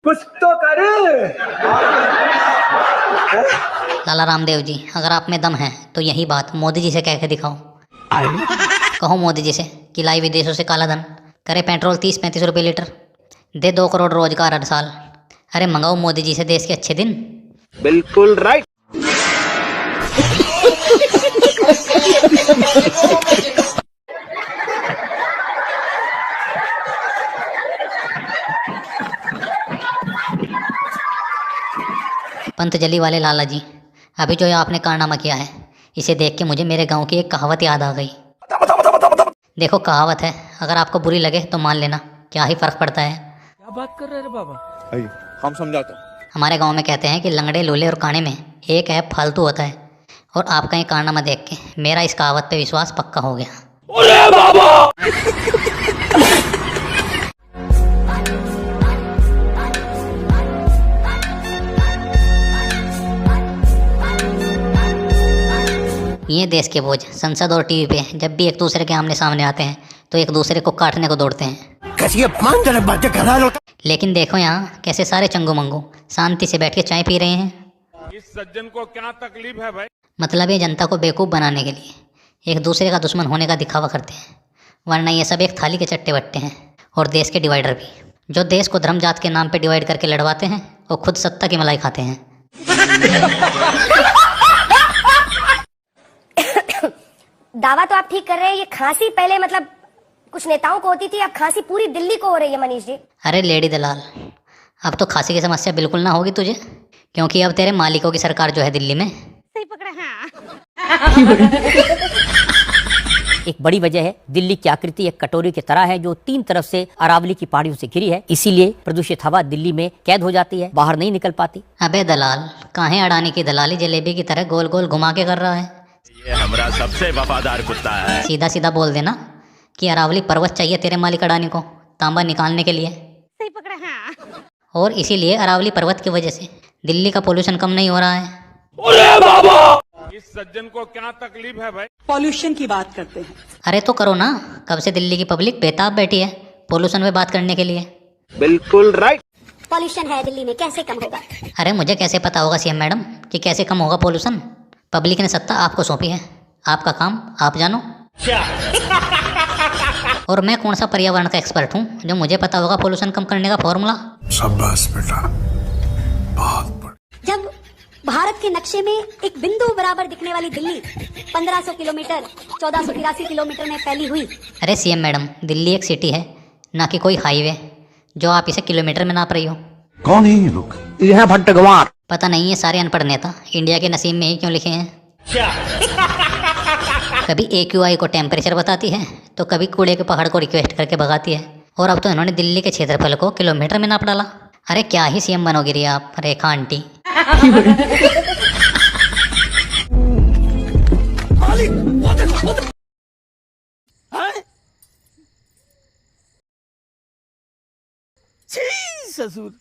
कुछ तो करे। लाला रामदेव जी, अगर आप में दम है तो यही बात मोदी जी से कह के दिखाओ। कहो मोदी जी से कि लाई विदेशों से काला धन, करे पेट्रोल 30-35 रुपये लीटर, दे 2 करोड़ रोजगार हर साल। अरे मंगाओ मोदी जी से देश के अच्छे दिन। बिल्कुल राइट। पंतजलि वाले लाला जी, अभी जो आपने कारनामा किया है, इसे देख के मुझे मेरे गांव की एक कहावत याद आ गई। देखो कहावत है, अगर आपको बुरी लगे तो मान लेना, क्या ही फर्क पड़ता है। क्या बात कर रहे हैं बाबा? हम समझाते। हमारे गांव में कहते हैं कि लंगड़े लूले और काने में एक ऐप फालतू होता है, और आपका ये कारनामा देख के मेरा इस कहावत पे विश्वास पक्का हो गया। अरे बाबा! ये देश के बोझ संसद और टीवी पे जब भी एक दूसरे के आमने सामने आते हैं तो एक दूसरे को काटने को दौड़ते हैं। लेकिन देखो यहाँ कैसे सारे चंगू मंगू शांति से बैठ के चाय पी रहे हैं। इस सज्जन को क्या तकलीफ है भाई? मतलब ये जनता को बेवकूफ़ बनाने के लिए एक दूसरे का दुश्मन होने का दिखावा करते हैं, वरना ये सब एक थाली के चट्टे बट्टे हैं और देश के डिवाइडर भी, जो देश को धर्म जात के नाम पे डिवाइड करके लड़वाते हैं और खुद सत्ता की मलाई खाते हैं। दावा तो आप ठीक कर रहे हैं, ये खांसी पहले मतलब कुछ नेताओं को होती थी, अब खांसी पूरी दिल्ली को हो रही है मनीष जी। अरे लेडी दलाल, अब तो खांसी की समस्या बिल्कुल ना होगी तुझे, क्योंकि अब तेरे मालिकों की सरकार जो है दिल्ली में। सही पकड़ा है। एक बड़ी वजह है दिल्ली की आकृति एक कटोरी की तरह है जो 3 तरफ से अरावली की पहाड़ियों से घिरी है, इसीलिए प्रदूषित हवा दिल्ली में कैद हो जाती है, बाहर नहीं निकल पाती। अबे दलाल, काहे अडानी की दलाली जलेबी की तरह गोल गोल घुमा के कर रहा है? ये हमारा सबसे वफादार कुत्ता है। सीधा सीधा बोल देना कि अरावली पर्वत चाहिए तेरे मालिक अडानी को तांबा निकालने के लिए। सही पकड़ा है। और इसीलिए अरावली पर्वत की वजह से दिल्ली का पोल्यूशन कम नहीं हो रहा है। अरे बाबा! इस सज्जन को क्या तकलीफ है भाई? पॉल्यूशन की बात करते हैं। अरे तो करो ना, कब से दिल्ली की पब्लिक बेताब बैठी है पोल्यूशन पे बात करने के लिए। बिल्कुल राइट। पॉल्यूशन है दिल्ली में, कैसे कम होगा? अरे मुझे कैसे पता होगा सीएम मैडम कि कैसे कम होगा पोल्यूशन? पब्लिक ने सत्ता आपको सौंपी है, आपका काम आप जानो। और मैं कौन सा पर्यावरण का एक्सपर्ट हूँ जो मुझे पता होगा पोल्यूशन कम करने का फॉर्मूला? शाबाश बेटा, बहुत बढ़िया। जब भारत के नक्शे में एक बिंदु बराबर दिखने वाली दिल्ली 1500 किलोमीटर 1483 किलोमीटर में फैली हुई। अरे सीएम मैडम, दिल्ली एक सिटी है, ना कि कोई हाईवे जो आप इसे किलोमीटर में नाप रही हो। कौन है ये लोग? यह भट्टगवार। पता नहीं ये सारे अनपढ़ नेता इंडिया के नसीब में ही क्यों लिखे हैं। कभी AQI को टेम्परेचर बताती है तो कभी कूड़े के पहाड़ को रिक्वेस्ट करके भगाती है, और अब तो इन्होंने दिल्ली के क्षेत्रफल को किलोमीटर में नाप डाला। अरे क्या ही सीएम बनोगी रे आप रेखा आंटी। ससुर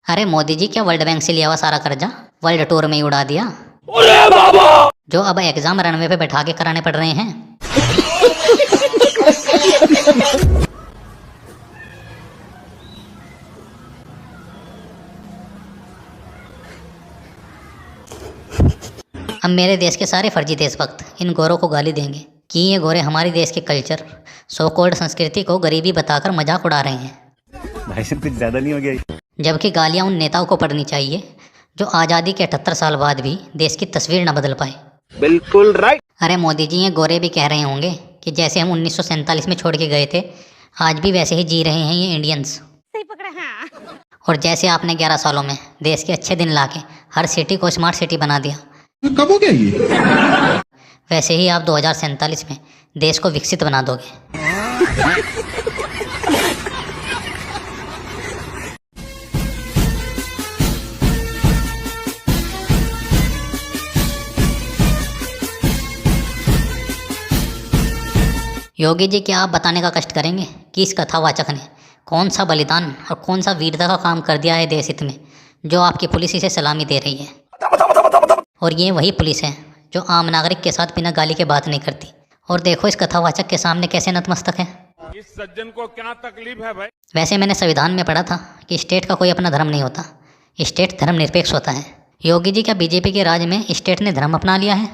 अरे मोदी जी, क्या वर्ल्ड बैंक से लिया हुआ सारा कर्जा वर्ल्ड टूर में ही उड़ा दिया, अरे बाबा! जो अब एग्जाम रनवे पे बैठा के कराने पड़ रहे हैं। अब मेरे देश के सारे फर्जी देशभक्त इन गोरों को गाली देंगे कि ये गोरे हमारे देश के कल्चर सो कॉल्ड संस्कृति को गरीबी बताकर मजाक उड़ा रहे हैं। भाई साहब कुछ ज्यादा नहीं हो गया? जबकि गालियां उन नेताओं को पड़नी चाहिए जो आज़ादी के 78 साल बाद भी देश की तस्वीर न बदल पाए। बिल्कुल राइट। अरे मोदी जी, ये गोरे भी कह रहे होंगे कि जैसे हम 1947 में छोड़ के गए थे, आज भी वैसे ही जी रहे हैं ये इंडियंस। सही पकड़ा है। और जैसे आपने 11 सालों में देश के अच्छे दिन लाके हर सिटी को स्मार्ट सिटी बना दिया, कब हो गया ये? वैसे ही आप 2047 में देश को विकसित बना दोगे। योगी जी, क्या आप बताने का कष्ट करेंगे कि इस कथावाचक ने कौन सा बलिदान और कौन सा वीरता का काम कर दिया है देश हित में, जो आपकी पुलिस इसे सलामी दे रही है? और ये वही पुलिस है जो आम नागरिक के साथ बिना गाली के बात नहीं करती। और देखो इस कथावाचक के सामने कैसे नतमस्तक है। इस सज्जन को क्या तकलीफ है भाई? वैसे मैंने संविधान में पढ़ा था कि स्टेट का कोई अपना धर्म नहीं होता, स्टेट धर्मनिरपेक्ष होता है। योगी जी क्या बीजेपी के राज में स्टेट ने धर्म अपना लिया है?